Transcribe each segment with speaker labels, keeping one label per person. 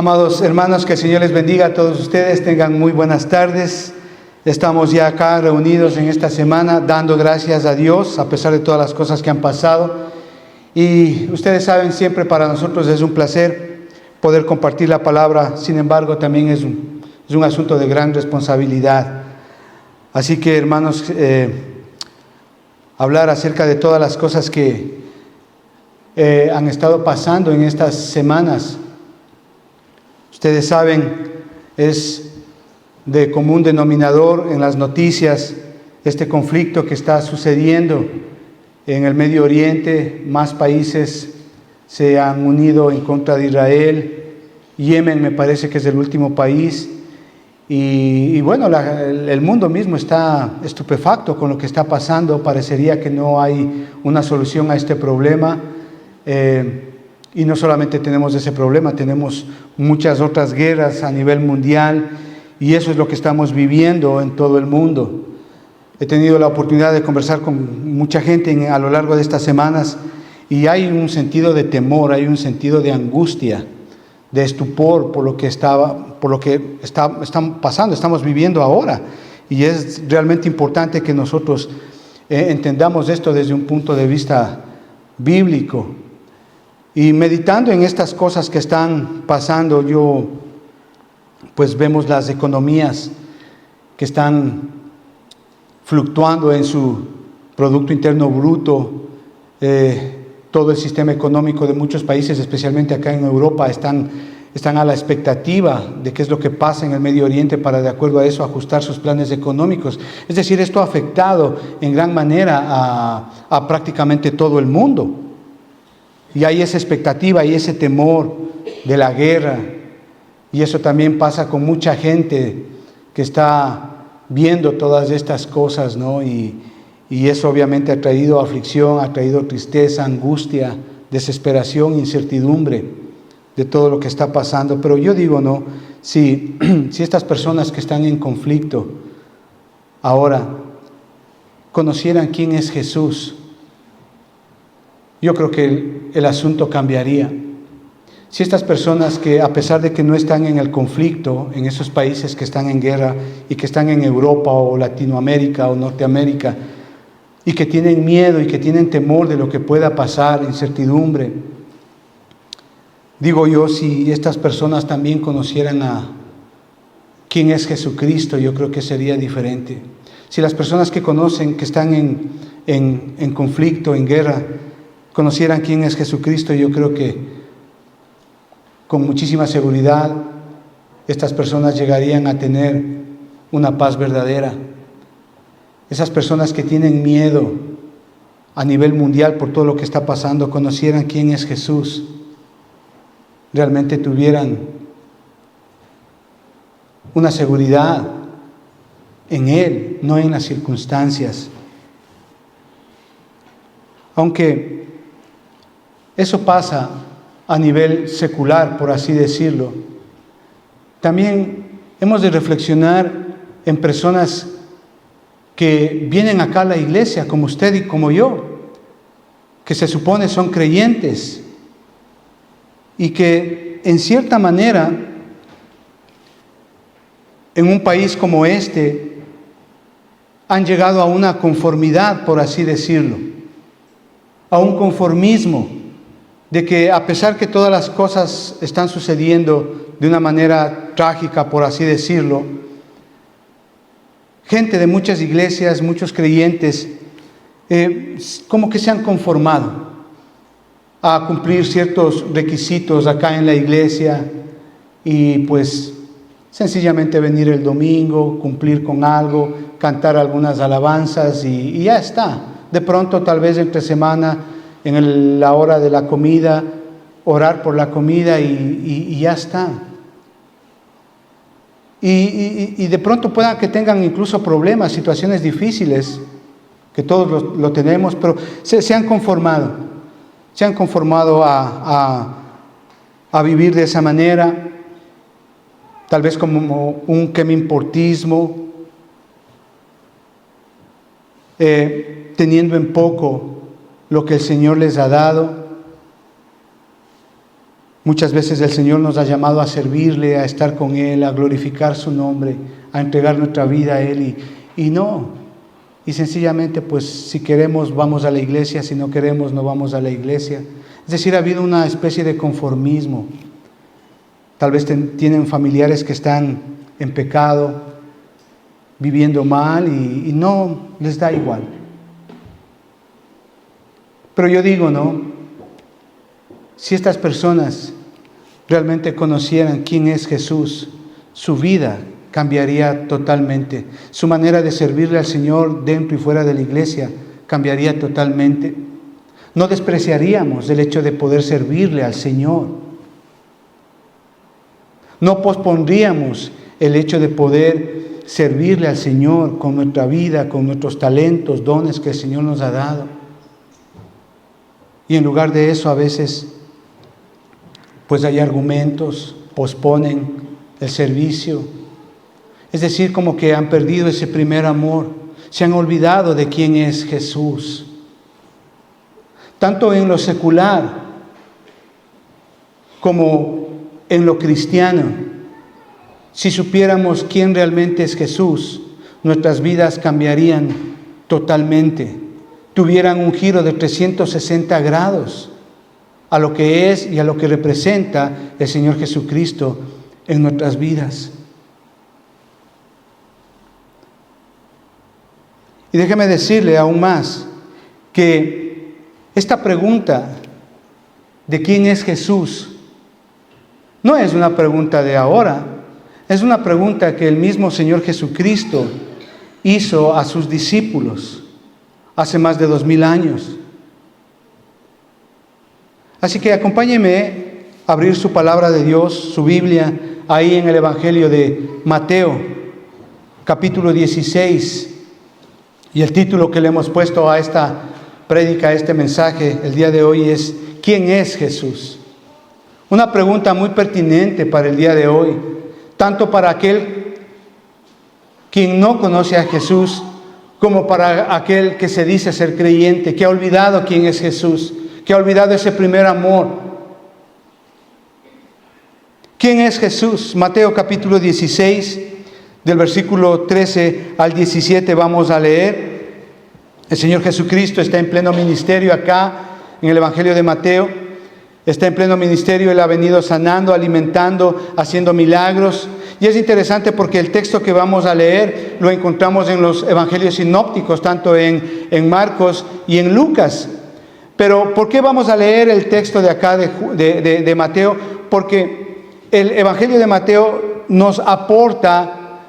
Speaker 1: Amados hermanos, que el Señor les bendiga a todos ustedes, tengan muy buenas tardes. Estamos ya acá reunidos en esta semana dando gracias a Dios a pesar de todas las cosas que han pasado. Y ustedes saben, siempre para nosotros es un placer poder compartir la palabra. Sin embargo, también es un asunto de gran responsabilidad. Así que, hermanos, hablar acerca de todas las cosas que han estado pasando en estas semanas. Ustedes saben, es de común denominador en las noticias este conflicto que está sucediendo en el Medio Oriente. Más países se han unido en contra de Israel. Yemen me parece que es el último país. Y bueno, el mundo mismo está estupefacto con lo que está pasando. Parecería que no hay una solución a este problema. Y no solamente tenemos ese problema, tenemos muchas otras guerras a nivel mundial, y eso es lo que estamos viviendo en todo el mundo. He tenido la oportunidad de conversar con mucha gente a lo largo de estas semanas, y hay un sentido de temor, hay un sentido de angustia, de estupor por lo que están pasando, estamos viviendo ahora. Y es realmente importante que nosotros entendamos esto desde un punto de vista bíblico. Y meditando en estas cosas que están pasando, pues vemos las economías que están fluctuando en su Producto Interno Bruto. Todo el sistema económico de muchos países, especialmente acá en Europa, están a la expectativa de qué es lo que pasa en el Medio Oriente para, de acuerdo a eso, ajustar sus planes económicos. Es decir, esto ha afectado en gran manera a prácticamente todo el mundo. Y hay esa expectativa y ese temor de la guerra. Y eso también pasa con mucha gente que está viendo todas estas cosas, ¿no? Y eso obviamente ha traído aflicción, ha traído tristeza, angustia, desesperación, incertidumbre de todo lo que está pasando. Pero yo digo, ¿no? Si estas personas que están en conflicto ahora conocieran quién es Jesús, yo creo que el asunto cambiaría. Si estas personas que, a pesar de que no están en el conflicto, en esos países que están en guerra y que están en Europa o Latinoamérica o Norteamérica, y que tienen miedo y que tienen temor de lo que pueda pasar, incertidumbre, digo yo, si estas personas también conocieran a quién es Jesucristo, yo creo que sería diferente. Si las personas que conocen, que están en conflicto, en guerra, conocieran quién es Jesucristo, yo creo que con muchísima seguridad estas personas llegarían a tener una paz verdadera. Esas personas que tienen miedo a nivel mundial por todo lo que está pasando, conocieran quién es Jesús, realmente tuvieran una seguridad en Él, no en las circunstancias. Aunque eso pasa a nivel secular, por así decirlo, también hemos de reflexionar en personas que vienen acá a la iglesia, como usted y como yo, que se supone son creyentes y que en cierta manera en un país como este han llegado a una conformidad, por así decirlo, a un conformismo, de que a pesar que todas las cosas están sucediendo de una manera trágica, por así decirlo, gente de muchas iglesias, muchos creyentes, como que se han conformado a cumplir ciertos requisitos acá en la iglesia y pues sencillamente venir el domingo, cumplir con algo, cantar algunas alabanzas y ya está. De pronto, tal vez entre semana, en la hora de la comida, orar por la comida y ya está. Y de pronto puedan que tengan incluso problemas, situaciones difíciles, que todos lo tenemos, pero se han conformado a vivir de esa manera, tal vez como un quemimportismo, teniendo en poco lo que el Señor les ha dado. Muchas veces el Señor nos ha llamado a servirle, a estar con Él, a glorificar su nombre, a entregar nuestra vida a Él y no. Y sencillamente, pues si queremos vamos a la iglesia, si no queremos no vamos a la iglesia. Es decir, ha habido una especie de conformismo. Tal vez tienen familiares que están en pecado, viviendo mal y no les da igual. Pero yo digo, ¿no? Si estas personas realmente conocieran quién es Jesús, su vida cambiaría totalmente. Su manera de servirle al Señor dentro y fuera de la iglesia cambiaría totalmente. No despreciaríamos el hecho de poder servirle al Señor. No pospondríamos el hecho de poder servirle al Señor con nuestra vida, con nuestros talentos, dones que el Señor nos ha dado. Y en lugar de eso, a veces, pues hay argumentos, posponen el servicio. Es decir, como que han perdido ese primer amor, se han olvidado de quién es Jesús. Tanto en lo secular como en lo cristiano, si supiéramos quién realmente es Jesús, nuestras vidas cambiarían totalmente, tuvieran un giro de 360 grados a lo que es y a lo que representa el Señor Jesucristo en nuestras vidas. Y déjeme decirle aún más que esta pregunta de quién es Jesús no es una pregunta de ahora, es una pregunta que el mismo Señor Jesucristo hizo a sus discípulos hace más de 2000 años. Así que acompáñeme a abrir su palabra de Dios, su Biblia, ahí en el Evangelio de Mateo, capítulo 16. Y el título que le hemos puesto a esta prédica, a este mensaje, el día de hoy es ¿quién es Jesús? Una pregunta muy pertinente para el día de hoy, tanto para aquel quien no conoce a Jesús, como para aquel que se dice ser creyente, que ha olvidado quién es Jesús, que ha olvidado ese primer amor. ¿Quién es Jesús? Mateo capítulo 16, del versículo 13 al 17 vamos a leer. El Señor Jesucristo está en pleno ministerio acá, en el Evangelio de Mateo. Está en pleno ministerio, Él ha venido sanando, alimentando, haciendo milagros. Y es interesante porque el texto que vamos a leer lo encontramos en los evangelios sinópticos, tanto en Marcos y en Lucas. Pero ¿por qué vamos a leer el texto de acá de Mateo? Porque el Evangelio de Mateo nos aporta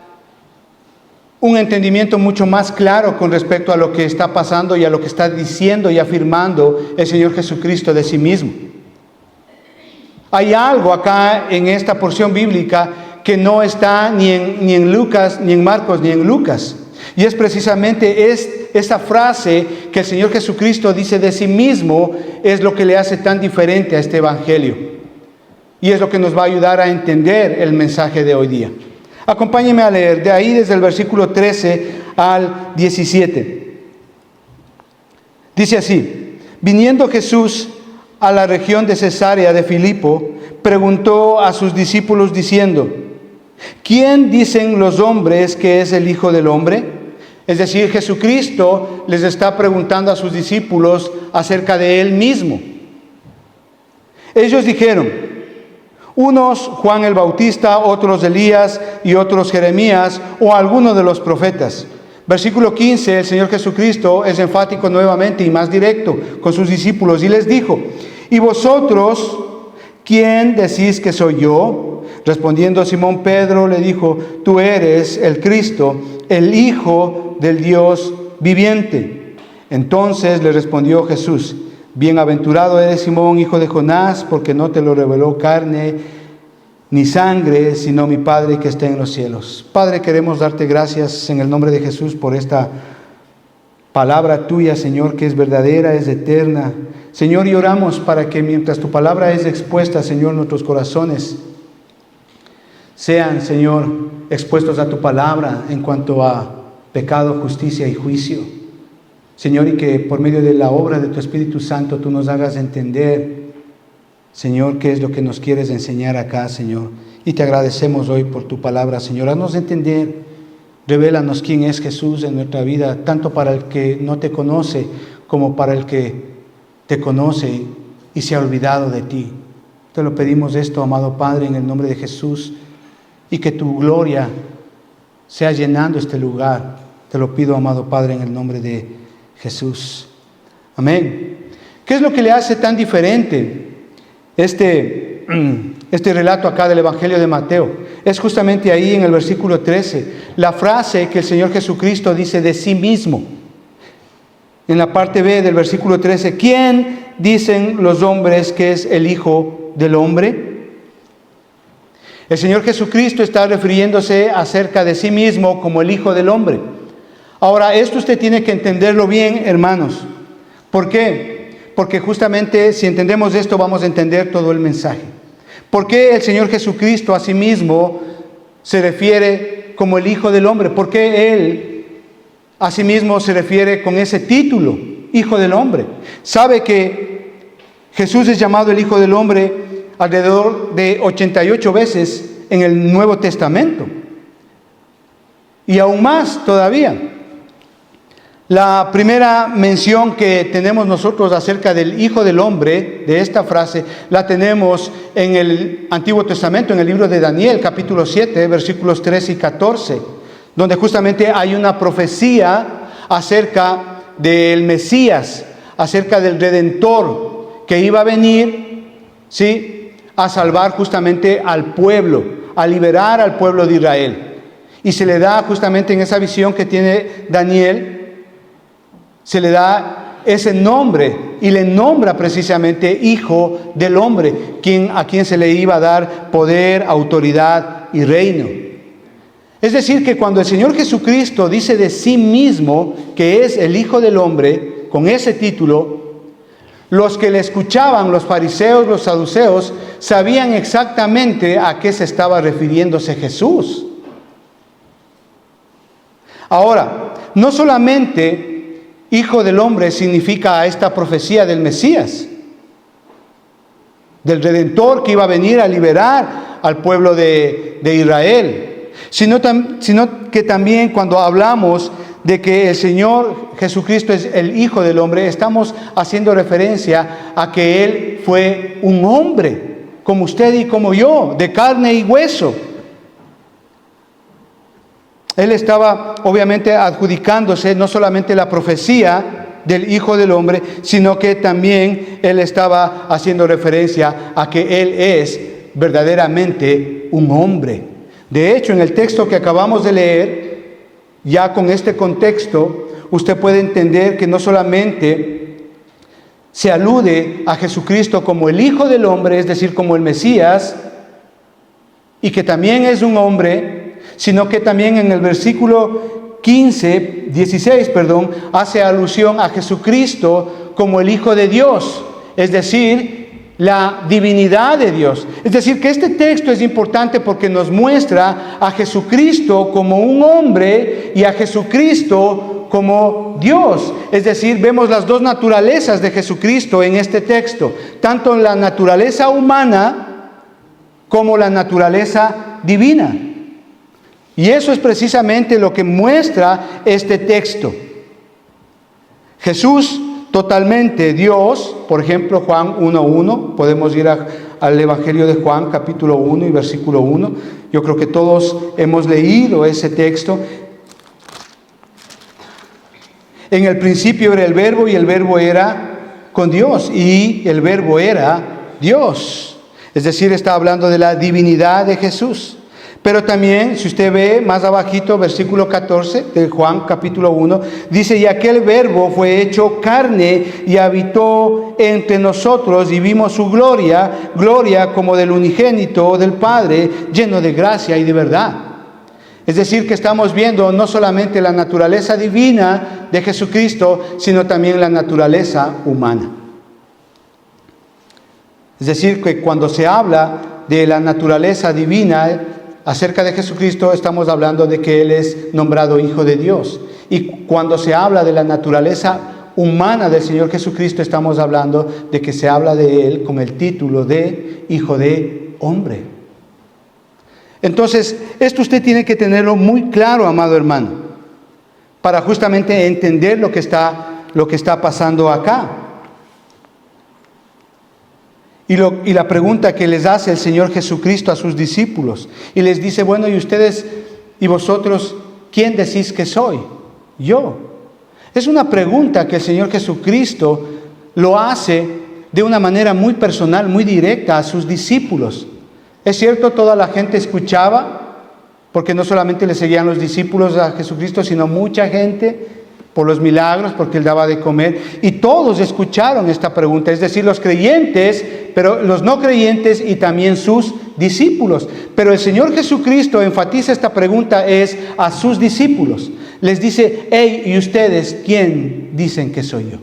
Speaker 1: un entendimiento mucho más claro con respecto a lo que está pasando y a lo que está diciendo y afirmando el Señor Jesucristo de sí mismo. Hay algo acá en esta porción bíblica que no está ni en Lucas, ni en Marcos, ni en Lucas. Y es precisamente esa frase que el Señor Jesucristo dice de sí mismo, es lo que le hace tan diferente a este evangelio. Y es lo que nos va a ayudar a entender el mensaje de hoy día. Acompáñenme a leer de ahí desde el versículo 13 al 17. Dice así: viniendo Jesús a la región de Cesarea de Filipo, preguntó a sus discípulos diciendo: ¿quién dicen los hombres que es el Hijo del Hombre? Es decir, Jesucristo les está preguntando a sus discípulos acerca de Él mismo. Ellos dijeron: unos Juan el Bautista, otros Elías y otros Jeremías o alguno de los profetas. Versículo 15, el Señor Jesucristo es enfático nuevamente y más directo con sus discípulos y les dijo: ¿y vosotros quién decís que soy yo? Respondiendo Simón Pedro le dijo: tú eres el Cristo, el Hijo del Dios viviente. Entonces le respondió Jesús: bienaventurado eres Simón, hijo de Jonás, porque no te lo reveló carne ni sangre, sino mi Padre que está en los cielos. Padre, queremos darte gracias en el nombre de Jesús por esta palabra tuya, Señor, que es verdadera, es eterna. Señor, y oramos para que mientras tu palabra es expuesta, Señor, nuestros corazones sean, Señor, expuestos a tu palabra en cuanto a pecado, justicia y juicio. Señor, y que por medio de la obra de tu Espíritu Santo tú nos hagas entender Señor, qué es lo que nos quieres enseñar acá, Señor. Y te agradecemos hoy por tu palabra, Señor. Haznos entender, revélanos quién es Jesús en nuestra vida, tanto para el que no te conoce como para el que te conoce y se ha olvidado de ti. Te lo pedimos esto, amado Padre, en el nombre de Jesús, y que tu gloria sea llenando este lugar. Te lo pido, amado Padre, en el nombre de Jesús. Amén. ¿Qué es lo que le hace tan diferente este relato acá del Evangelio de Mateo? Es justamente ahí en el versículo 13, la frase que el Señor Jesucristo dice de sí mismo. En la parte B del versículo 13, ¿quién dicen los hombres que es el Hijo del Hombre? El Señor Jesucristo está refiriéndose acerca de sí mismo como el Hijo del Hombre. Ahora, esto usted tiene que entenderlo bien, hermanos. ¿Por qué? Porque justamente si entendemos esto vamos a entender todo el mensaje. ¿Por qué el Señor Jesucristo a sí mismo se refiere como el Hijo del Hombre? ¿Por qué Él a sí mismo se refiere con ese título, Hijo del Hombre? Sabe que Jesús es llamado el Hijo del Hombre alrededor de 88 veces en el Nuevo Testamento. Y aún más todavía. La primera mención que tenemos nosotros acerca del Hijo del Hombre, de esta frase, la tenemos en el Antiguo Testamento, en el libro de Daniel, capítulo 7, versículos 13 y 14, donde justamente hay una profecía acerca del Mesías, acerca del Redentor, que iba a venir, ¿sí?, a salvar justamente al pueblo, a liberar al pueblo de Israel. Y se le da justamente en esa visión que tiene Daniel, se le da ese nombre y le nombra precisamente Hijo del Hombre, a quien se le iba a dar poder, autoridad y reino. Es decir, que cuando el Señor Jesucristo dice de sí mismo que es el Hijo del Hombre, con ese título, los que le escuchaban, los fariseos, los saduceos, sabían exactamente a qué se estaba refiriéndose Jesús. Ahora, no solamente Hijo del Hombre significa a esta profecía del Mesías, del Redentor que iba a venir a liberar al pueblo de Israel, sino que también cuando hablamos de que el Señor Jesucristo es el Hijo del Hombre, estamos haciendo referencia a que Él fue un hombre, como usted y como yo, de carne y hueso. Él estaba obviamente adjudicándose no solamente la profecía del Hijo del Hombre, sino que también Él estaba haciendo referencia a que Él es verdaderamente un hombre. De hecho, en el texto que acabamos de leer, ya con este contexto, usted puede entender que no solamente se alude a Jesucristo como el Hijo del Hombre, es decir, como el Mesías, y que también es un hombre, sino que también en el versículo 16, hace alusión a Jesucristo como el Hijo de Dios, es decir, la divinidad de Dios. Es decir, que este texto es importante porque nos muestra a Jesucristo como un hombre y a Jesucristo como Dios. Es decir, vemos las dos naturalezas de Jesucristo en este texto, tanto la naturaleza humana como la naturaleza divina. Y eso es precisamente lo que muestra este texto. Jesús totalmente Dios, por ejemplo Juan 1:1, podemos ir al Evangelio de Juan capítulo 1 y versículo 1. Yo creo que todos hemos leído ese texto. En el principio era el Verbo y el Verbo era con Dios y el Verbo era Dios. Es decir, está hablando de la divinidad de Jesús. Pero también, si usted ve más abajito, versículo 14 de Juan capítulo 1, dice, y aquel Verbo fue hecho carne y habitó entre nosotros y vimos su gloria, gloria como del unigénito del Padre, lleno de gracia y de verdad. Es decir, que estamos viendo no solamente la naturaleza divina de Jesucristo, sino también la naturaleza humana. Es decir, que cuando se habla de la naturaleza divina acerca de Jesucristo, estamos hablando de que Él es nombrado Hijo de Dios. Y cuando se habla de la naturaleza humana del Señor Jesucristo, estamos hablando de que se habla de Él con el título de Hijo de Hombre. Entonces, esto usted tiene que tenerlo muy claro, amado hermano, para justamente entender lo que está pasando acá. Y la pregunta que les hace el Señor Jesucristo a sus discípulos, y les dice, bueno, ¿y ustedes y vosotros quién decís que soy? Yo. Es una pregunta que el Señor Jesucristo lo hace de una manera muy personal, muy directa a sus discípulos. Es cierto, toda la gente escuchaba, porque no solamente le seguían los discípulos a Jesucristo, sino mucha gente por los milagros, porque Él daba de comer. Y todos escucharon esta pregunta, es decir, los creyentes, pero los no creyentes y también sus discípulos. Pero el Señor Jesucristo enfatiza esta pregunta es a sus discípulos. Les dice, hey, ¿y ustedes quién dicen que soy yo?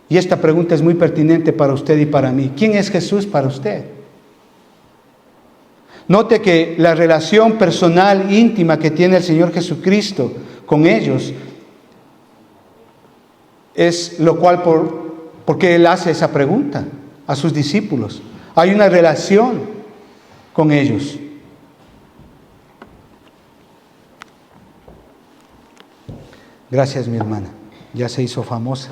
Speaker 1: Y esta pregunta es muy pertinente para usted y para mí. ¿Quién es Jesús para usted? Note que la relación personal, íntima que tiene el Señor Jesucristo con ellos es lo cual porque Él hace esa pregunta a sus discípulos. Hay una relación con ellos. Gracias, mi hermana. Ya se hizo famosa.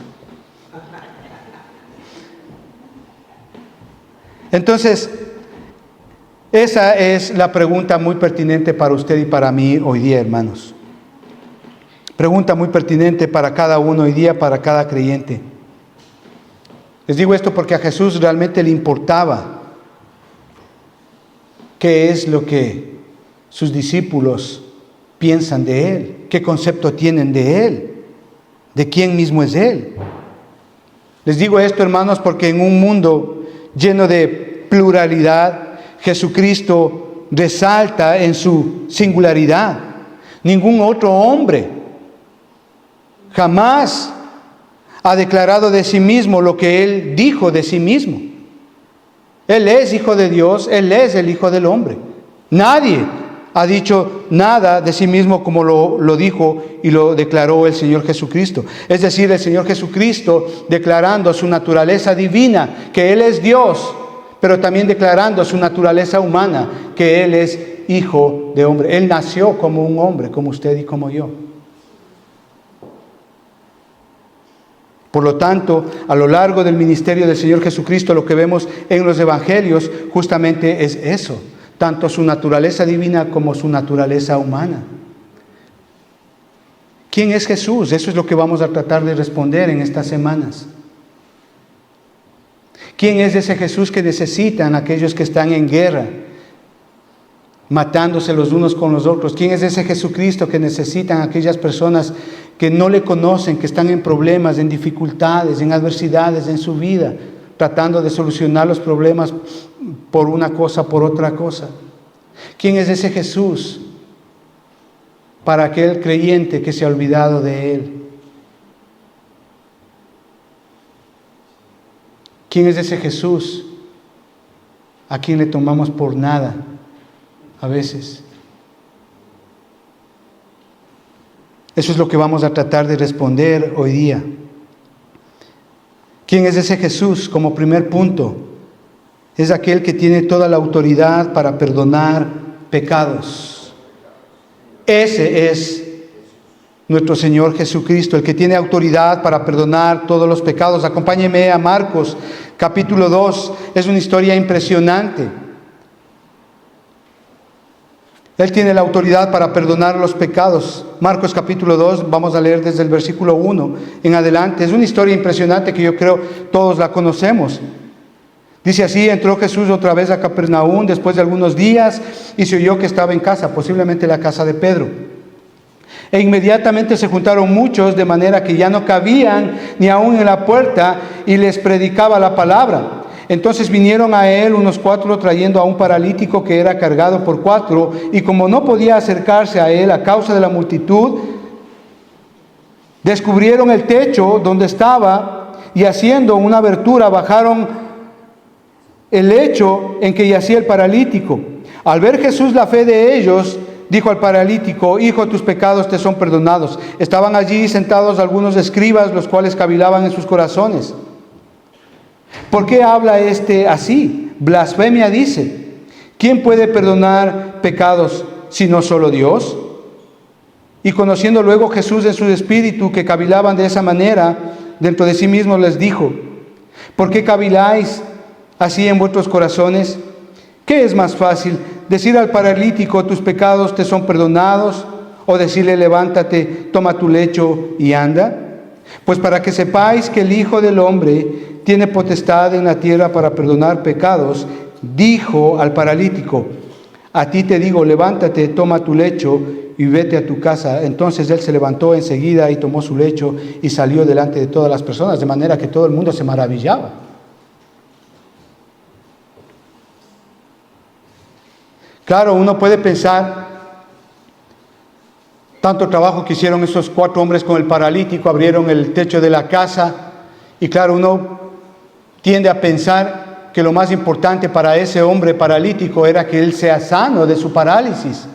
Speaker 1: Entonces, esa es la pregunta muy pertinente para usted y para mí hoy día, hermanos. Pregunta muy pertinente para cada uno hoy día, para cada creyente. Les digo esto porque a Jesús realmente le importaba qué es lo que sus discípulos piensan de Él, qué concepto tienen de Él, de quién mismo es Él. Les digo esto, hermanos, porque en un mundo lleno de pluralidad, Jesucristo resalta en su singularidad. Ningún otro hombre jamás ha declarado de sí mismo lo que Él dijo de sí mismo. Él es Hijo de Dios, Él es el Hijo del Hombre. Nadie ha dicho nada de sí mismo como lo dijo y lo declaró el Señor Jesucristo. Es decir, el Señor Jesucristo declarando su naturaleza divina, que Él es Dios, pero también declarando su naturaleza humana, que Él es Hijo de Hombre. Él nació como un hombre, como usted y como yo. Por lo tanto, a lo largo del ministerio del Señor Jesucristo, lo que vemos en los evangelios justamente es eso, tanto su naturaleza divina como su naturaleza humana. ¿Quién es Jesús? Eso es lo que vamos a tratar de responder en estas semanas. ¿Quién es ese Jesús que necesitan aquellos que están en guerra, matándose los unos con los otros? ¿Quién es ese Jesucristo que necesitan aquellas personas que no le conocen, que están en problemas, en dificultades, en adversidades en su vida, tratando de solucionar los problemas por una cosa, por otra cosa? ¿Quién es ese Jesús para aquel creyente que se ha olvidado de Él? ¿Quién es ese Jesús a quien le tomamos por nada a veces? Eso es lo que vamos a tratar de responder hoy día. ¿Quién es ese Jesús? Como primer punto, es aquel que tiene toda la autoridad para perdonar pecados. Ese es nuestro Señor Jesucristo, el que tiene autoridad para perdonar todos los pecados. Acompáñeme a Marcos, capítulo 2. Es una historia impresionante. Él tiene la autoridad para perdonar los pecados. Marcos capítulo 2, vamos a leer desde el versículo 1 en adelante. Es una historia impresionante que yo creo todos la conocemos. Dice así: entró Jesús otra vez a Capernaum después de algunos días y se oyó que estaba en casa, posiblemente la casa de Pedro. E inmediatamente se juntaron muchos, de manera que ya no cabían ni aún en la puerta, y les predicaba la palabra. Entonces vinieron a él unos 4 trayendo a un paralítico que era cargado por 4, y como no podía acercarse a él a causa de la multitud, descubrieron el techo donde estaba, y haciendo una abertura bajaron el lecho en que yacía el paralítico. Al ver Jesús la fe de ellos, dijo al paralítico: hijo, tus pecados te son perdonados. Estaban allí sentados algunos escribas, los cuales cavilaban en sus corazones. ¿Por qué habla este así? Blasfemia dice. ¿Quién puede perdonar pecados sino solo Dios? Y conociendo luego Jesús en su espíritu que cavilaban de esa manera, dentro de sí mismo les dijo: ¿por qué caviláis así en vuestros corazones? ¿Qué es más fácil, decir al paralítico: tus pecados te son perdonados, o decirle: levántate, toma tu lecho y anda? Pues para que sepáis que el Hijo del Hombre tiene potestad en la tierra para perdonar pecados, dijo al paralítico: a ti te digo, levántate, toma tu lecho y vete a tu casa. Entonces él se levantó enseguida y tomó su lecho y salió delante de todas las personas, de manera que todo el mundo se maravillaba. Claro, uno puede pensar, tanto trabajo que hicieron esos 4 hombres con el paralítico, abrieron el techo de la casa, y claro, uno tiende a pensar que lo más importante para ese hombre paralítico era que él sea sano de su parálisis.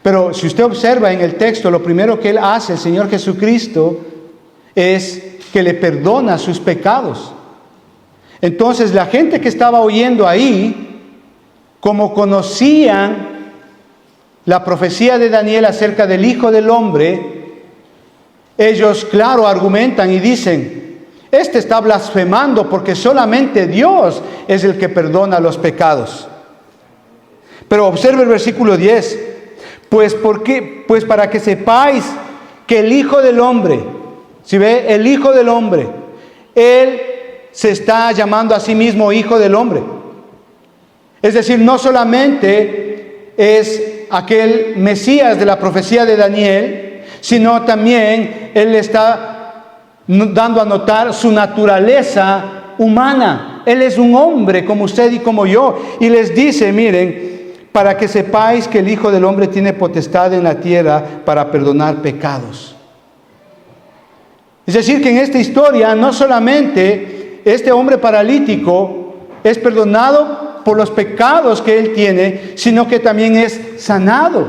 Speaker 1: Pero si usted observa en el texto, lo primero que él hace, el Señor Jesucristo, es que le perdona sus pecados. Entonces la gente que estaba oyendo ahí, como conocían la profecía de Daniel acerca del Hijo del Hombre, ellos, claro, argumentan y dicen: este está blasfemando porque solamente Dios es el que perdona los pecados. Pero observe el versículo 10. Pues para que sepáis que el Hijo del Hombre, ¿sí ve? El Hijo del Hombre, Él se está llamando a sí mismo Hijo del Hombre. Es decir, no solamente es aquel Mesías de la profecía de Daniel, sino también Él está dando a notar su naturaleza humana. Él es un hombre como usted y como yo. Y les dice: miren, para que sepáis que el Hijo del Hombre tiene potestad en la tierra para perdonar pecados. Es decir, que en esta historia no solamente este hombre paralítico es perdonado por los pecados que él tiene, sino que también es sanado.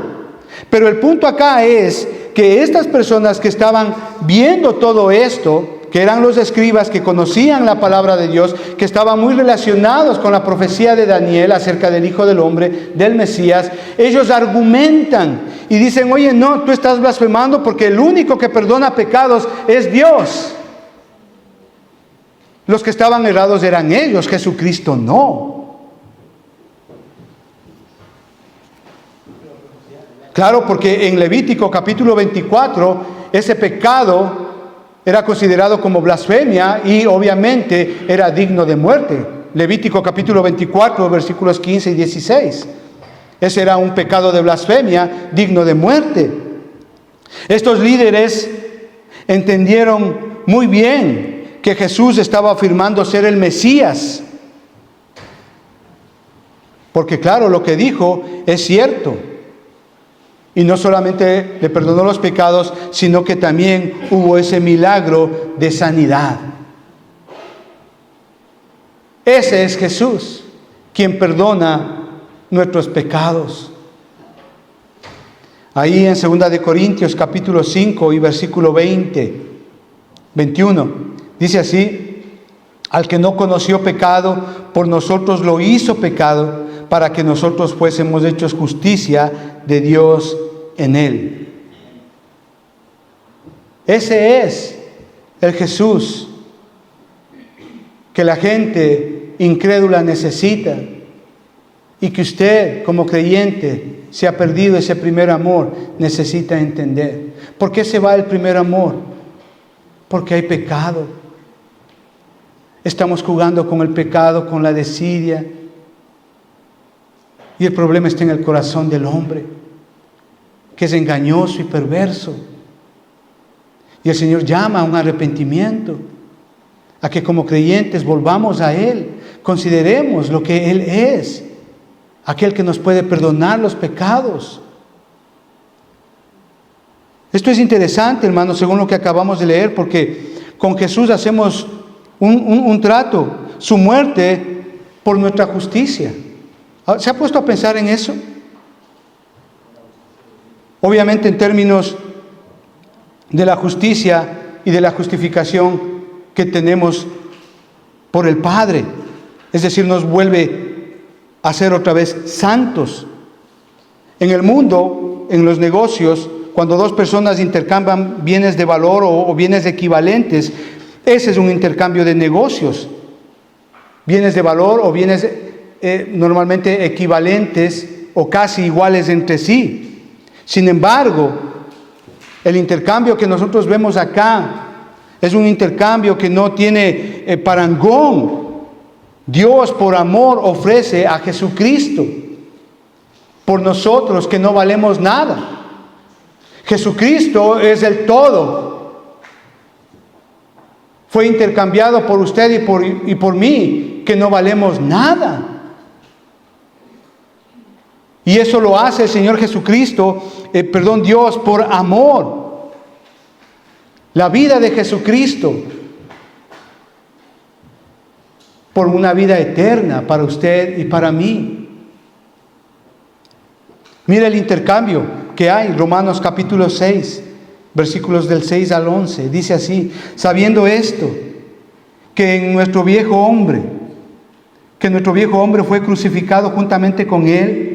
Speaker 1: Pero el punto acá es que estas personas que estaban viendo todo esto, que eran los escribas que conocían la palabra de Dios, que estaban muy relacionados con la profecía de Daniel acerca del Hijo del Hombre, del Mesías, ellos argumentan y dicen: oye, no, tú estás blasfemando porque el único que perdona pecados es Dios. Los que estaban errados eran ellos, Jesucristo no. Claro, porque en Levítico capítulo 24, ese pecado era considerado como blasfemia y obviamente era digno de muerte. Levítico capítulo 24, versículos 15 y 16. Ese era un pecado de blasfemia digno de muerte. Estos líderes entendieron muy bien que Jesús estaba afirmando ser el Mesías. Porque claro, lo que dijo es cierto. Y no solamente le perdonó los pecados, sino que también hubo ese milagro de sanidad. Ese es Jesús, quien perdona nuestros pecados. Ahí en 2 de Corintios capítulo 5 y versículo 21, dice así: al que no conoció pecado, por nosotros lo hizo pecado, para que nosotros fuésemos hechos justicia de Dios en él. Ese es el Jesús que la gente incrédula necesita, y que usted como creyente, si ha perdido ese primer amor, necesita entender. ¿Por qué se va el primer amor? Porque hay pecado. Estamos jugando con el pecado, con la desidia. Y el problema está en el corazón del hombre, que es engañoso y perverso. Y el Señor llama a un arrepentimiento, a que como creyentes volvamos a Él, consideremos lo que Él es, aquel que nos puede perdonar los pecados. Esto es interesante, hermanos, según lo que acabamos de leer, porque con Jesús hacemos un trato, su muerte por nuestra justicia. ¿Se ha puesto a pensar en eso? Obviamente en términos de la justicia y de la justificación que tenemos por el Padre. Es decir, nos vuelve a ser otra vez santos. En el mundo, en los negocios, cuando dos personas intercambian bienes de valor o bienes equivalentes, ese es un intercambio de negocios. Bienes de valor o bienes normalmente equivalentes o casi iguales entre sí. Sin embargo, el intercambio que nosotros vemos acá es un intercambio que no tiene parangón. Dios por amor ofrece a Jesucristo por nosotros que no valemos nada. Jesucristo es el todo. Fue intercambiado por usted y por mí, que no valemos nada. Y eso lo hace el Señor Jesucristo, Dios por amor. La vida de Jesucristo por una vida eterna para usted y para mí. Mira el intercambio que hay, Romanos capítulo 6, versículos del 6 al 11. Dice así: sabiendo esto, que nuestro viejo hombre fue crucificado juntamente con él,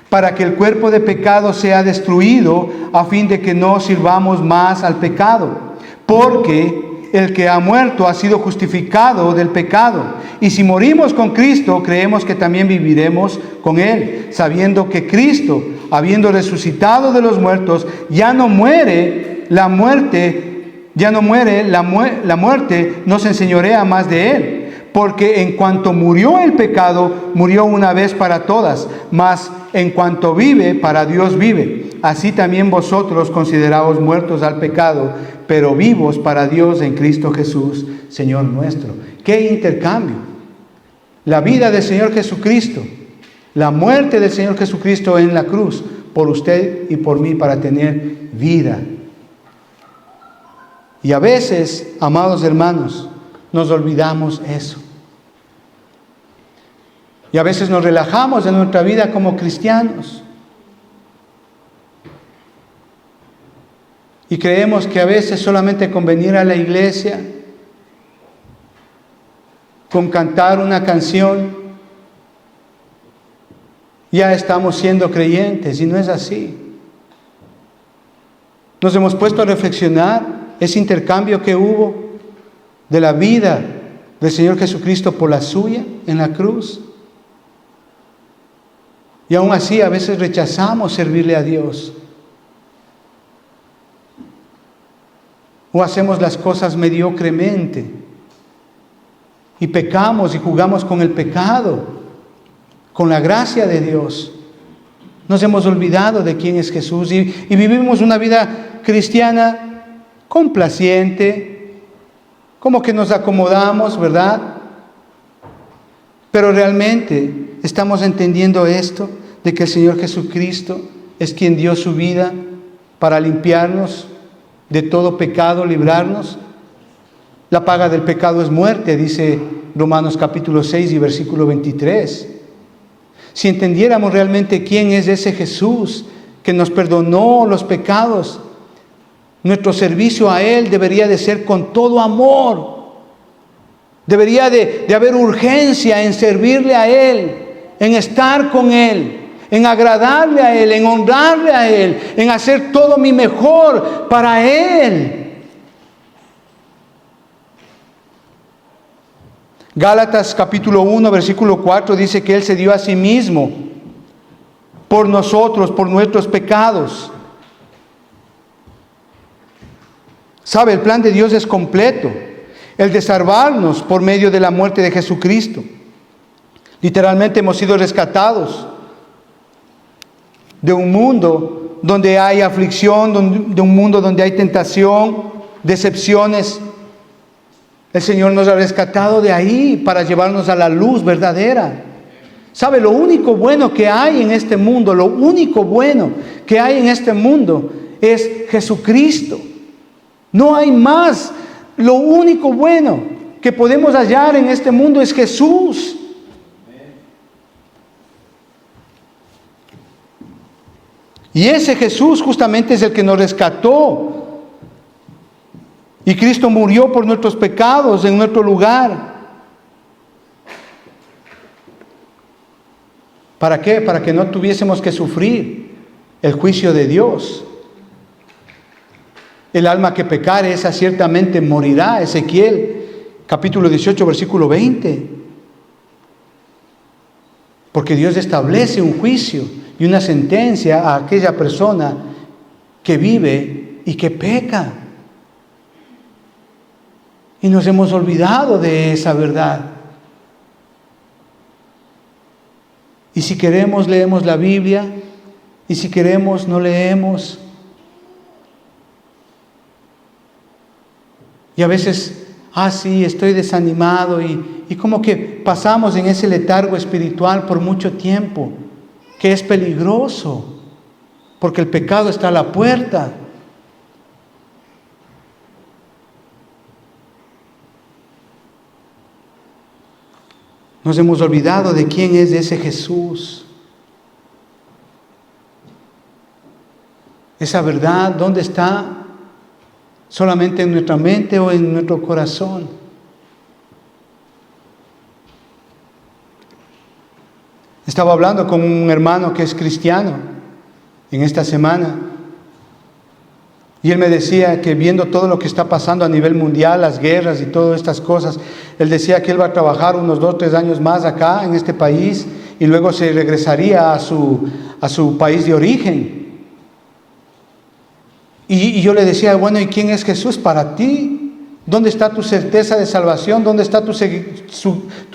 Speaker 1: para que el cuerpo de pecado sea destruido, a fin de que no sirvamos más al pecado. Porque el que ha muerto ha sido justificado del pecado. Y si morimos con Cristo, creemos que también viviremos con Él, sabiendo que Cristo, habiendo resucitado de los muertos, la muerte no se enseñorea más de Él. Porque en cuanto murió el pecado, murió una vez para todas, mas en cuanto vive, para Dios vive. Así también vosotros consideraos muertos al pecado, pero vivos para Dios en Cristo Jesús, Señor nuestro. ¡Qué intercambio! La vida del Señor Jesucristo, la muerte del Señor Jesucristo en la cruz, por usted y por mí, para tener vida. Y a veces, amados hermanos, nos olvidamos eso. Y a veces nos relajamos en nuestra vida como cristianos. Y creemos que a veces solamente con venir a la iglesia, con cantar una canción, ya estamos siendo creyentes, y no es así. Nos hemos puesto a reflexionar ese intercambio que hubo de la vida del Señor Jesucristo por la suya en la cruz. Y aún así a veces rechazamos servirle a Dios. O hacemos las cosas mediocremente. Y pecamos y jugamos con el pecado, con la gracia de Dios. Nos hemos olvidado de quién es Jesús y vivimos una vida cristiana complaciente, como que nos acomodamos, ¿verdad? Pero realmente estamos entendiendo esto, de que el Señor Jesucristo es quien dio su vida para limpiarnos de todo pecado, librarnos. La paga del pecado es muerte, dice Romanos capítulo 6 y versículo 23. Si entendiéramos realmente quién es ese Jesús que nos perdonó los pecados, nuestro servicio a Él debería de ser con todo amor. Debería de haber urgencia en servirle a Él, en estar con Él, en agradarle a Él, en honrarle a Él, en hacer todo mi mejor para Él. Gálatas capítulo 1, versículo 4 dice que Él se dio a sí mismo por nosotros, por nuestros pecados. ¿Sabe? El plan de Dios es completo. El de salvarnos por medio de la muerte de Jesucristo. Literalmente hemos sido rescatados de un mundo donde hay aflicción, de un mundo donde hay tentación, decepciones. El Señor nos ha rescatado de ahí para llevarnos a la luz verdadera. ¿Sabe? Lo único bueno que hay en este mundo, lo único bueno que hay en este mundo es Jesucristo. No hay más. Lo único bueno que podemos hallar en este mundo es Y ese Jesús justamente es el que nos rescató. Y Cristo murió por nuestros pecados en nuestro lugar. ¿Para qué? Para que no tuviésemos que sufrir el juicio de Dios. El alma que pecare, esa ciertamente morirá. Ezequiel, capítulo 18, versículo 20. Porque Dios establece un juicio y una sentencia a aquella persona que vive y que peca. Y nos hemos olvidado de esa verdad. Y si queremos, leemos la Biblia. Y si queremos, no leemos. Y a veces, sí, estoy desanimado. Y como que pasamos en ese letargo espiritual por mucho tiempo. Que es peligroso. Porque el pecado está a la puerta. Nos hemos olvidado de quién es ese Jesús. Esa verdad, ¿dónde está? ¿Solamente en nuestra mente o en nuestro corazón? Estaba hablando con un hermano que es cristiano en esta semana. Y él me decía que viendo todo lo que está pasando a nivel mundial, las guerras y todas estas cosas, él decía que él va a trabajar unos 2 o 3 años más acá en este país y luego se regresaría a su país de origen. Y yo le decía, bueno, ¿y quién es Jesús para ti? ¿Dónde está tu certeza de salvación? ¿Dónde está tu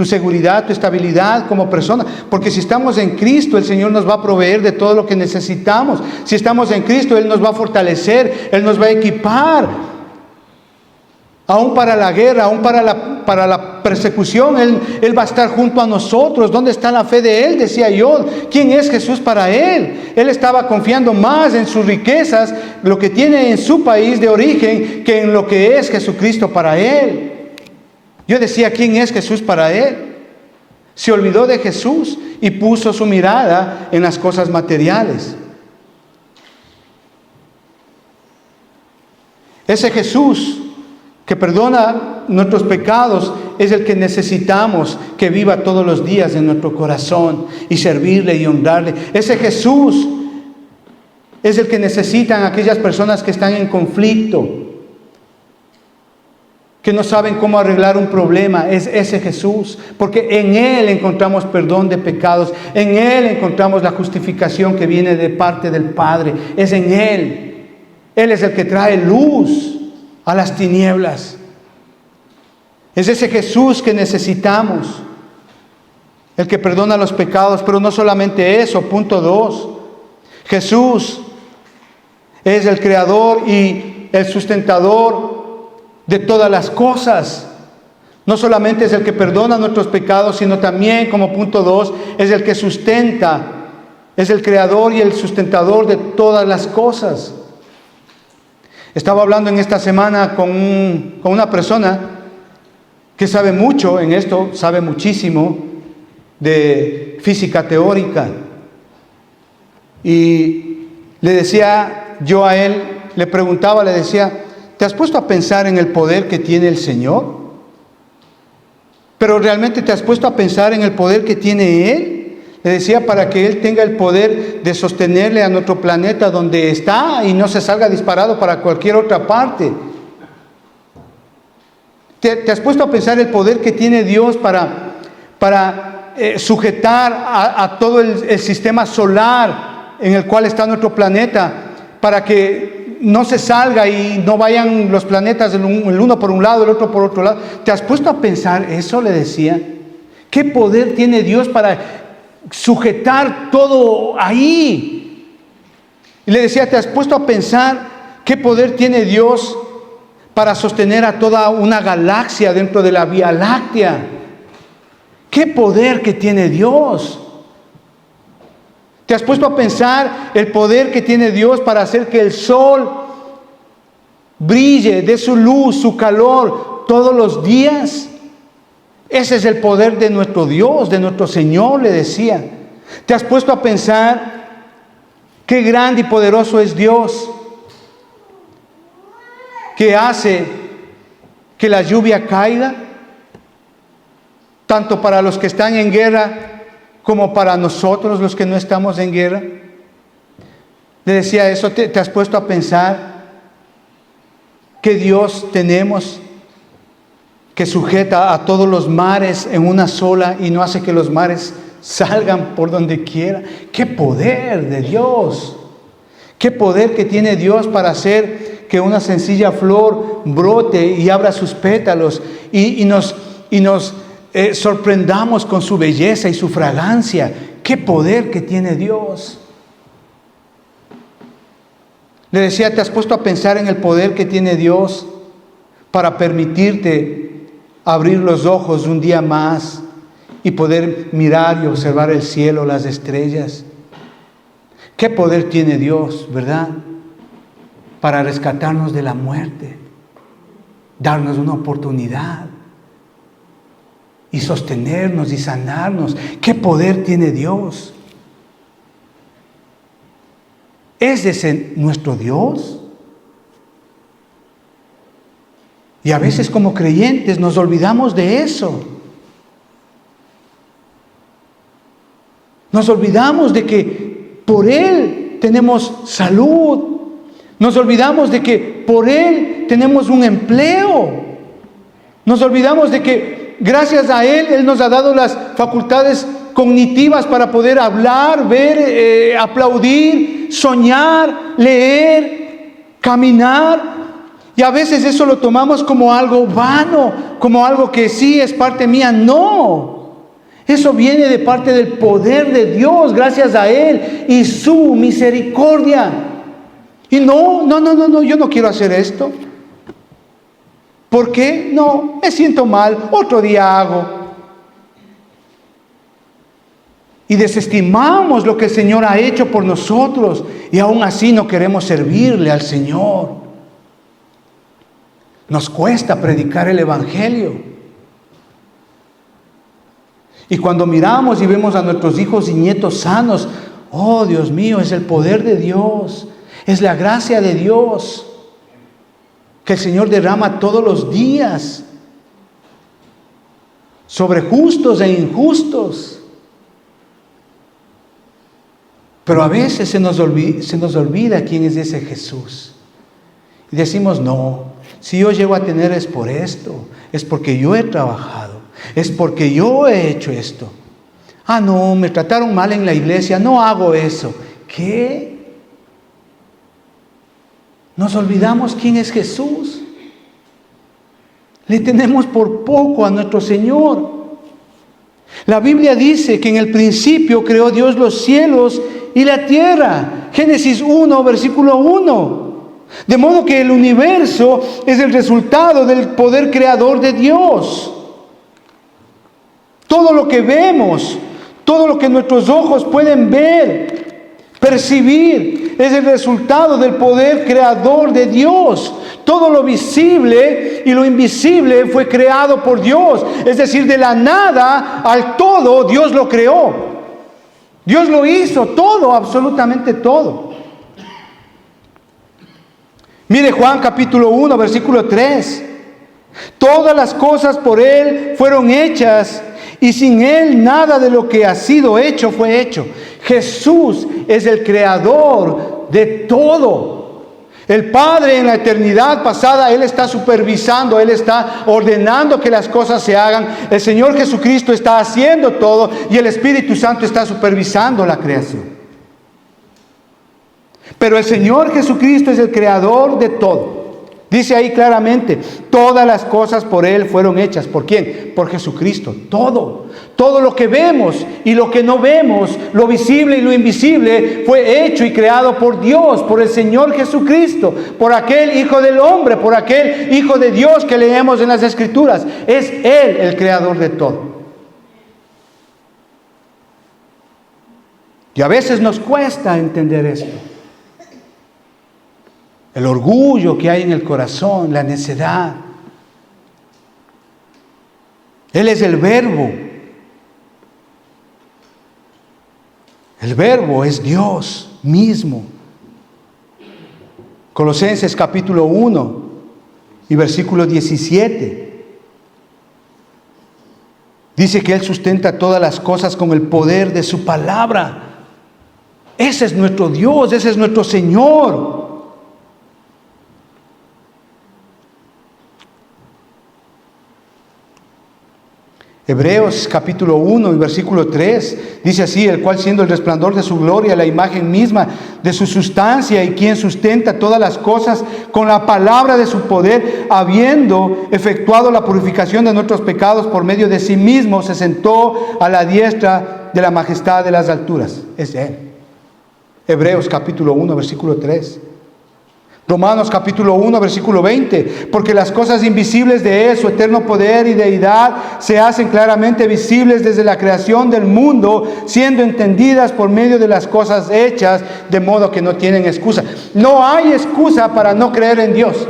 Speaker 1: seguridad, tu estabilidad como persona? Porque si estamos en Cristo, el Señor nos va a proveer de todo lo que necesitamos. Si estamos en Cristo, Él nos va a fortalecer, Él nos va a equipar. Aún para la guerra, aún para la persecución, Él va a estar junto a nosotros. ¿Dónde está la fe de Él? Decía yo. ¿Quién es Jesús para Él? Él estaba confiando más en sus riquezas, lo que tiene en su país de origen, que en lo que es Jesucristo para Él. Yo decía, ¿quién es Jesús para Él? Se olvidó de Jesús y puso su mirada en las cosas materiales. Ese Jesús que perdona nuestros pecados es el que necesitamos que viva todos los días en nuestro corazón y servirle y honrarle. Ese Jesús es el que necesitan aquellas personas que están en conflicto, que no saben cómo arreglar un problema. Es ese Jesús, porque en Él encontramos perdón de pecados, en Él encontramos la justificación que viene de parte del Padre. Es en Él. Él es el que trae luz a las tinieblas. Es ese Jesús que necesitamos, el que perdona los pecados. Pero no solamente eso. Punto 2, Jesús es el creador y el sustentador de todas las cosas. No solamente es el que perdona nuestros pecados, sino también, como punto 2, es el que sustenta, es el creador y el sustentador de todas las cosas. Estaba hablando en esta semana con una persona que sabe mucho en esto, sabe muchísimo de física teórica. Y le decía yo a él, le preguntaba, le decía, ¿te has puesto a pensar en el poder que tiene el Señor? ¿Pero realmente te has puesto a pensar en el poder que tiene Él? Le decía, para que Él tenga el poder de sostenerle a nuestro planeta donde está y no se salga disparado para cualquier otra parte. ¿Te has puesto a pensar el poder que tiene Dios para sujetar a todo el sistema solar en el cual está nuestro planeta, para que no se salga y no vayan los planetas el uno por un lado, el otro por otro lado? ¿Te has puesto a pensar eso? Le decía. ¿Qué poder tiene Dios para sujetar todo ahí? Y le decía, ¿te has puesto a pensar qué poder tiene Dios para sostener a toda una galaxia dentro de la Vía Láctea? ¿Qué poder que tiene Dios? ¿Te has puesto a pensar el poder que tiene Dios para hacer que el sol brille, dé su luz, su calor todos los días? Ese es el poder de nuestro Dios, de nuestro Señor, le decía. ¿Te has puesto a pensar Qué grande y poderoso es Dios, que hace que la lluvia caiga, tanto para los que están en guerra como para nosotros los que no estamos en guerra. Le decía eso, ¿te has puesto a pensar que Dios tenemos, que sujeta a todos los mares en una sola y no hace que los mares salgan por donde quiera? ¡Qué poder de Dios! ¡Qué poder que tiene Dios para hacer que una sencilla flor brote y abra sus pétalos y nos sorprendamos con su belleza y su fragancia! ¡Qué poder que tiene Dios! Le decía, ¿te has puesto a pensar en el poder que tiene Dios para permitirte abrir los ojos un día más y poder mirar y observar el cielo, las estrellas? ¿Qué poder tiene Dios, verdad? Para rescatarnos de la muerte, darnos una oportunidad y sostenernos y sanarnos. ¿Qué poder tiene Dios? ¿Es ese nuestro Dios? Y a veces como creyentes nos olvidamos de eso. Nos olvidamos de que por Él tenemos salud. Nos olvidamos de que por Él tenemos un empleo. Nos olvidamos de que gracias a Él nos ha dado las facultades cognitivas para poder hablar, ver, aplaudir, soñar, leer, caminar. Y a veces eso lo tomamos como algo vano, como algo que sí es parte mía. No, eso viene de parte del poder de Dios, gracias a Él y su misericordia. Y no, yo no quiero hacer esto. ¿Por qué? No, me siento mal, otro día hago. Y desestimamos lo que el Señor ha hecho por nosotros y aún así no queremos servirle al Señor. Nos cuesta predicar el Evangelio. Y cuando miramos y vemos a nuestros hijos y nietos sanos, oh Dios mío, es el poder de Dios, es la gracia de Dios que el Señor derrama todos los días sobre justos e injustos. Pero a veces se nos olvida quién es ese Jesús. Y decimos, no, si yo llego a tener es por esto, es porque yo he trabajado, es porque yo he hecho esto. Ah, no, me trataron mal en la iglesia, no hago eso. ¿Qué? Nos olvidamos quién es Jesús. Le tenemos por poco a nuestro Señor. La Biblia dice que en el principio creó Dios los cielos y la tierra. Génesis 1, versículo 1. De modo que el universo es el resultado del poder creador de Dios. Todo lo que vemos, todo lo que nuestros ojos pueden ver, percibir, es el resultado del poder creador de Dios. Todo lo visible y lo invisible fue creado por Dios. Es decir, de la nada al todo, Dios lo creó. Dios lo hizo todo, absolutamente todo. Mire Juan capítulo 1, versículo 3. Todas las cosas por Él fueron hechas y sin Él nada de lo que ha sido hecho fue hecho. Jesús es el creador de todo. El Padre en la eternidad pasada, Él está supervisando, Él está ordenando que las cosas se hagan. El Señor Jesucristo está haciendo todo y el Espíritu Santo está supervisando la creación. Pero el Señor Jesucristo es el creador de todo. Dice ahí claramente, todas las cosas por Él fueron hechas. ¿Por quién? Por Jesucristo. Todo lo que vemos y lo que no vemos, lo visible y lo invisible, fue hecho y creado por Dios, por el Señor Jesucristo, por aquel Hijo del Hombre, por aquel Hijo de Dios que leemos en las Escrituras. Es Él el creador de todo. Y a veces nos cuesta entender esto. El orgullo que hay en el corazón, la necedad. Él es el Verbo. El Verbo es Dios. mismo. Colosenses capítulo 1 y versículo 17. Dice que Él sustenta todas las cosas con el poder de su palabra. Ese es nuestro Dios, ese es nuestro Señor. Hebreos capítulo 1 y versículo 3 dice así: el cual siendo el resplandor de su gloria, la imagen misma de su sustancia, y quien sustenta todas las cosas con la palabra de su poder, habiendo efectuado la purificación de nuestros pecados por medio de sí mismo, se sentó a la diestra de la majestad de las alturas. Es Él. Hebreos capítulo 1 versículo 3. Romanos capítulo 1 versículo 20, porque las cosas invisibles de Él, su eterno poder y deidad, se hacen claramente visibles desde la creación del mundo, siendo entendidas por medio de las cosas hechas, de modo que no tienen excusa. No hay excusa para no creer en Dios.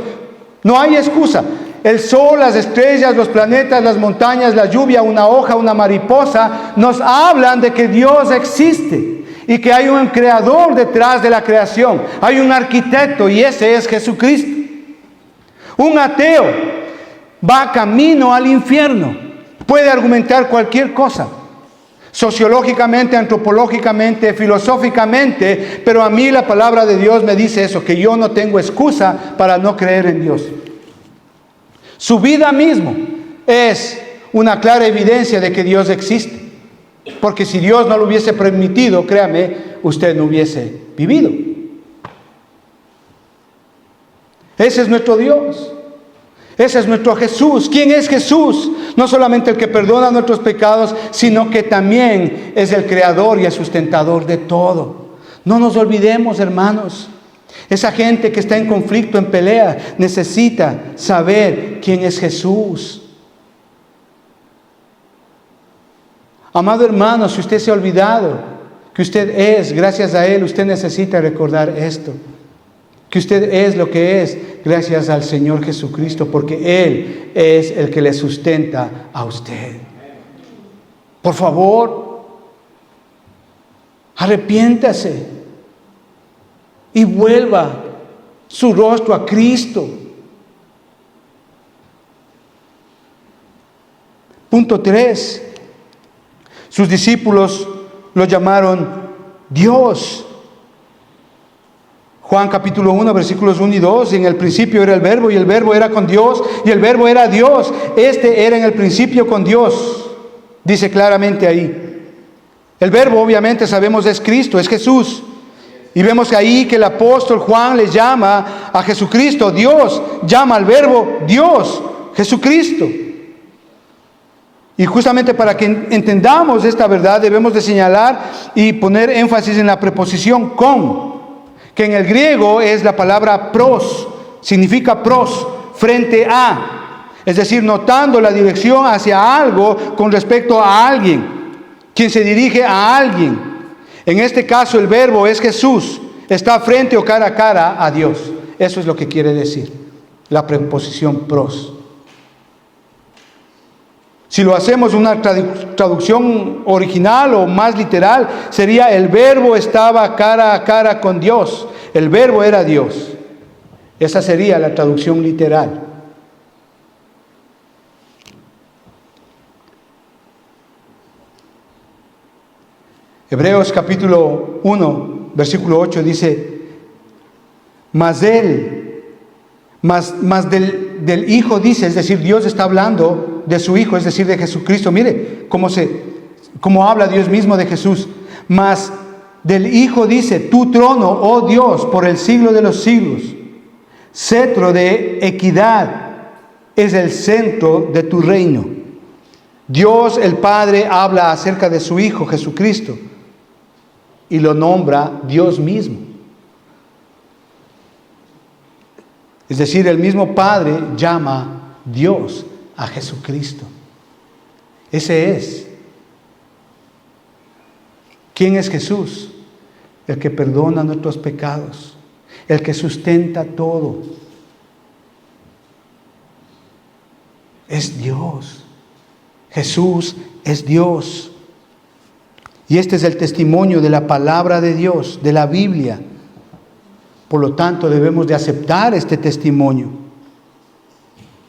Speaker 1: No hay excusa. El sol, las estrellas, los planetas, las montañas, la lluvia, una hoja, una mariposa, nos hablan de que Dios existe. Y que hay un creador detrás de la creación. Hay un arquitecto y ese es Jesucristo. Un ateo va camino al infierno. Puede argumentar cualquier cosa. Sociológicamente, antropológicamente, filosóficamente. Pero a mí la palabra de Dios me dice eso. Que yo no tengo excusa para no creer en Dios. Su vida mismo es una clara evidencia de que Dios existe. Porque si Dios no lo hubiese permitido, créame, usted no hubiese vivido. Ese es nuestro Dios. Ese es nuestro Jesús. ¿Quién es Jesús? No solamente el que perdona nuestros pecados, sino que también es el creador y el sustentador de todo. No nos olvidemos, hermanos. Esa gente que está en conflicto, en pelea, necesita saber quién es Jesús. Amado hermano, si usted se ha olvidado que usted es, gracias a Él, usted necesita recordar esto. Que usted es lo que es gracias al Señor Jesucristo, porque Él es el que le sustenta a usted. Por favor, arrepiéntase y vuelva su rostro a Cristo. Punto 3. Sus discípulos lo llamaron Dios. Juan capítulo 1, versículos 1 y 2. En el principio era el Verbo, y el Verbo era con Dios, y el Verbo era Dios. Este era en el principio con Dios. Dice claramente ahí. El Verbo, obviamente, sabemos es Cristo, es Jesús. Y vemos ahí que el apóstol Juan le llama a Jesucristo Dios. Llama al Verbo Dios, Jesucristo. Y justamente para que entendamos esta verdad debemos de señalar y poner énfasis en la preposición con, que en el griego es la palabra pros, significa pros, frente a, es decir, notando la dirección hacia algo con respecto a alguien, quien se dirige a alguien. En este caso el verbo es Jesús, está frente o cara a cara a Dios. Eso es lo que quiere decir la preposición pros. Si lo hacemos una traducción original o más literal, sería el verbo estaba cara a cara con Dios. El verbo era Dios. Esa sería la traducción literal. Hebreos capítulo 1, versículo 8 dice: Mas del Hijo dice, es decir, Dios está hablando de su Hijo, es decir, de Jesucristo. Mire cómo habla Dios mismo de Jesús. Mas del Hijo dice: tu trono, oh Dios, por el siglo de los siglos, cetro de equidad es el centro de tu reino. Dios el Padre habla acerca de su Hijo Jesucristo y lo nombra Dios mismo. Es decir, el mismo Padre llama Dios a Jesucristo. Ese es. ¿Quién es Jesús? El que perdona nuestros pecados, el que sustenta todo. Es Dios. Jesús es Dios. Y este es el testimonio de la palabra de Dios, de la Biblia. Por lo tanto, debemos de aceptar este testimonio.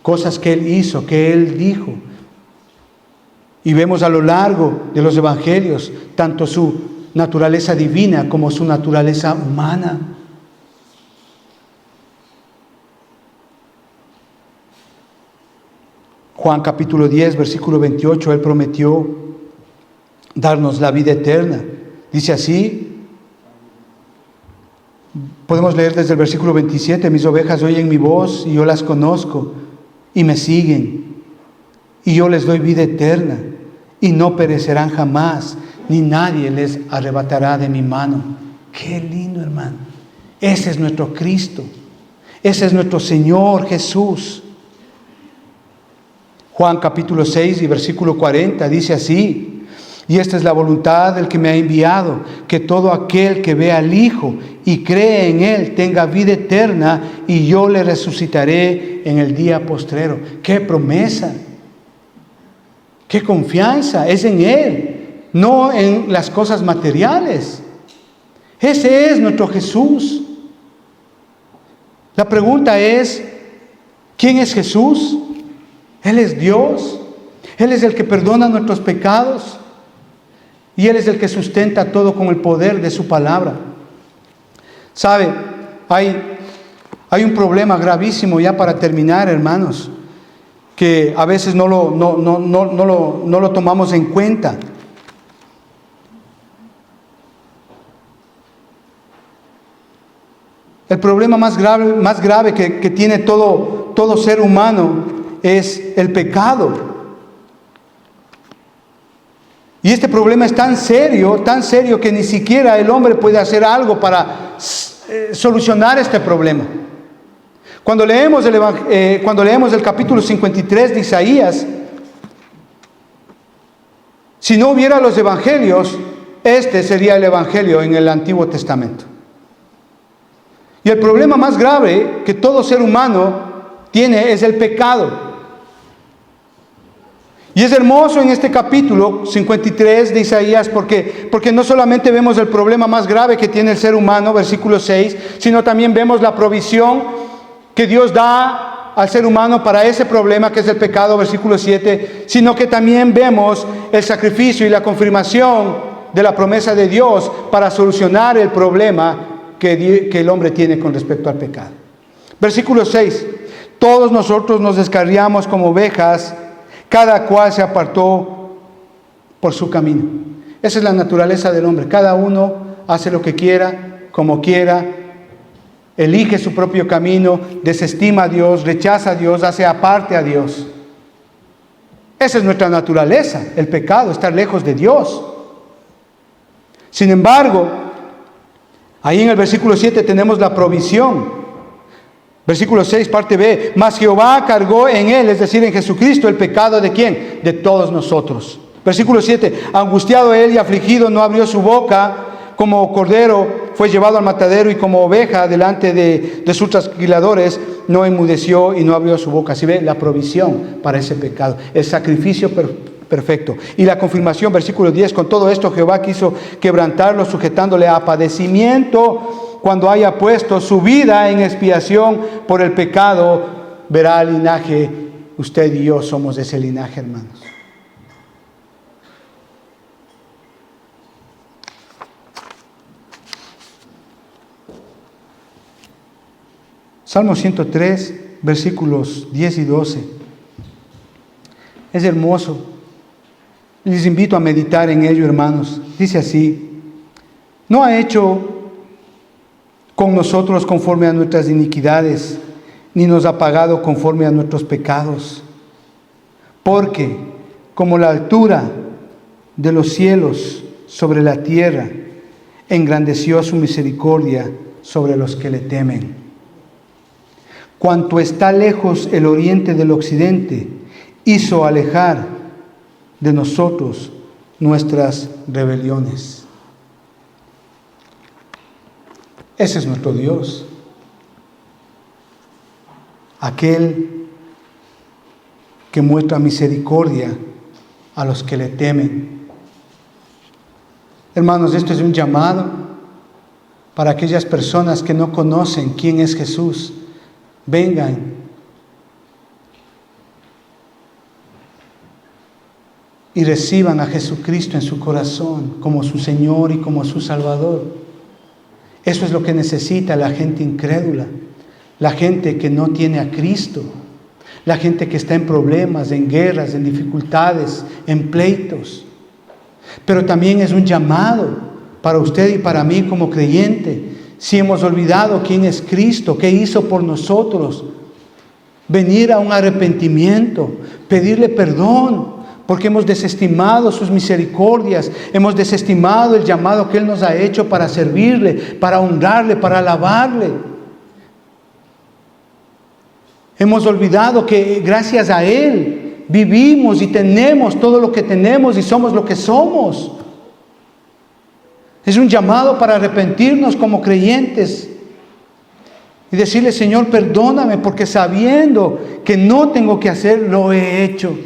Speaker 1: Cosas que Él hizo, que Él dijo. Y vemos a lo largo de los evangelios tanto su naturaleza divina como su naturaleza humana. Juan capítulo 10, versículo 28, Él prometió darnos la vida eterna. Dice así, podemos leer desde el versículo 27, mis ovejas oyen mi voz y yo las conozco y me siguen. Y yo les doy vida eterna y no perecerán jamás, ni nadie les arrebatará de mi mano. Qué lindo, hermano. Ese es nuestro Cristo. Ese es nuestro Señor Jesús. Juan capítulo 6 y versículo 40 dice así: y esta es la voluntad del que me ha enviado, que todo aquel que vea al Hijo y cree en Él tenga vida eterna, y yo le resucitaré en el día postrero. ¡Qué promesa! ¡Qué confianza! Es en Él, no en las cosas materiales. Ese es nuestro Jesús. La pregunta es, ¿quién es Jesús? Él es Dios. Él es el que perdona nuestros pecados. Y Él es el que sustenta todo con el poder de su palabra. ¿Sabe? Hay un problema gravísimo, ya para terminar, hermanos, que a veces no lo tomamos en cuenta. El problema más grave que tiene todo ser humano es el pecado. Y este problema es tan serio que ni siquiera el hombre puede hacer algo para solucionar este problema. Cuando leemos el capítulo 53 de Isaías, si no hubiera los evangelios, este sería el evangelio en el Antiguo Testamento. Y el problema más grave que todo ser humano tiene es el pecado. Y es hermoso en este capítulo 53 de Isaías porque no solamente vemos el problema más grave que tiene el ser humano, versículo 6, sino también vemos la provisión que Dios da al ser humano para ese problema que es el pecado, versículo 7, sino que también vemos el sacrificio y la confirmación de la promesa de Dios para solucionar el problema que el hombre tiene con respecto al pecado. Versículo 6, todos nosotros nos descarriamos como ovejas, cada cual se apartó por su camino. Esa es la naturaleza del hombre. Cada uno hace lo que quiera, como quiera, elige su propio camino, desestima a Dios, rechaza a Dios, hace aparte a Dios. Esa es nuestra naturaleza, el pecado, estar lejos de Dios. Sin embargo, ahí en el versículo 7 tenemos la provisión. Versículo 6, parte B, mas Jehová cargó en Él, es decir, en Jesucristo, el pecado ¿de quién? De todos nosotros. Versículo 7, angustiado Él y afligido, no abrió su boca, como cordero fue llevado al matadero, y como oveja delante de sus trasquiladores, no enmudeció y no abrió su boca. Así ve la provisión para ese pecado, el sacrificio perfecto. Y la confirmación, versículo 10, con todo esto Jehová quiso quebrantarlo, sujetándole a padecimiento, cuando haya puesto su vida en expiación por el pecado, verá el linaje. Usted y yo somos de ese linaje, hermanos. Salmo 103, versículos 10 y 12. Es hermoso. Les invito a meditar en ello, hermanos. Dice así: no ha hecho con nosotros conforme a nuestras iniquidades, ni nos ha pagado conforme a nuestros pecados. Porque como la altura de los cielos sobre la tierra, engrandeció su misericordia sobre los que le temen. Cuanto está lejos el oriente del occidente, hizo alejar de nosotros nuestras rebeliones. Ese es nuestro Dios, aquel que muestra misericordia a los que le temen. Hermanos, esto es un llamado para aquellas personas que no conocen quién es Jesús. Vengan. Y reciban a Jesucristo en su corazón como su Señor y como su Salvador. Eso es lo que necesita la gente incrédula, la gente que no tiene a Cristo, la gente que está en problemas, en guerras, en dificultades, en pleitos. Pero también es un llamado para usted y para mí como creyente. Si hemos olvidado quién es Cristo, qué hizo por nosotros, venir a un arrepentimiento, pedirle perdón, porque hemos desestimado sus misericordias, hemos desestimado el llamado que Él nos ha hecho para servirle, para honrarle, para alabarle. Hemos olvidado que gracias a Él vivimos y tenemos todo lo que tenemos y somos lo que somos. Es un llamado para arrepentirnos como creyentes y decirle: Señor, perdóname, porque sabiendo que no tengo que hacer, lo he hecho.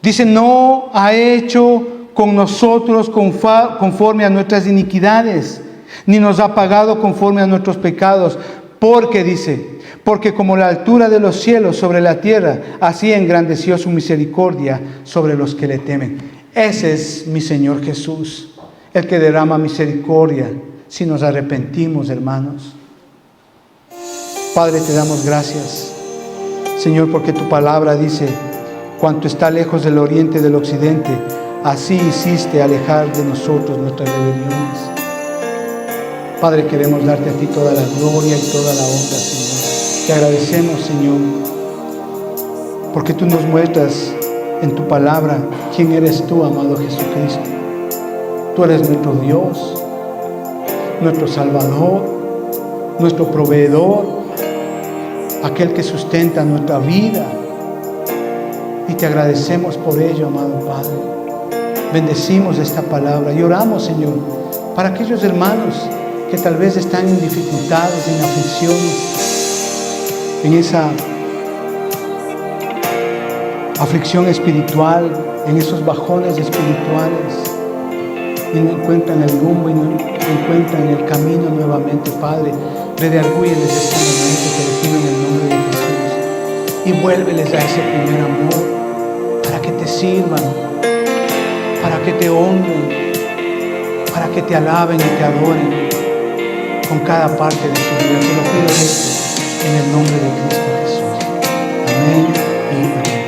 Speaker 1: Dice: no ha hecho con nosotros conforme a nuestras iniquidades, ni nos ha pagado conforme a nuestros pecados. Porque, dice, porque como la altura de los cielos sobre la tierra, así engrandeció su misericordia sobre los que le temen. Ese es mi Señor Jesús, el que derrama misericordia si nos arrepentimos, hermanos. Padre, te damos gracias, Señor, porque tu palabra dice: cuanto está lejos del oriente del occidente, así hiciste alejar de nosotros nuestras rebeliones. Padre, queremos darte a ti toda la gloria y toda la honra, Señor. Te agradecemos, Señor, porque tú nos muestras en tu palabra quién eres tú, amado Jesucristo. Tú eres nuestro Dios, nuestro Salvador, nuestro proveedor, aquel que sustenta nuestra vida. Y te agradecemos por ello, amado Padre. Bendecimos esta palabra y oramos, Señor, para aquellos hermanos que tal vez están en dificultades, en aflicciones, en esa aflicción espiritual, en esos bajones espirituales, y no encuentran el rumbo y no encuentran el camino nuevamente, Padre. Redargúyeles este momento, te lo pido en el nombre de Jesús, y vuélveles a ese primer amor, para que te sirvan, para que te honren, para que te alaben y te adoren con cada parte de su vida. Te lo pido esto en el nombre de Cristo Jesús. Amén y amén.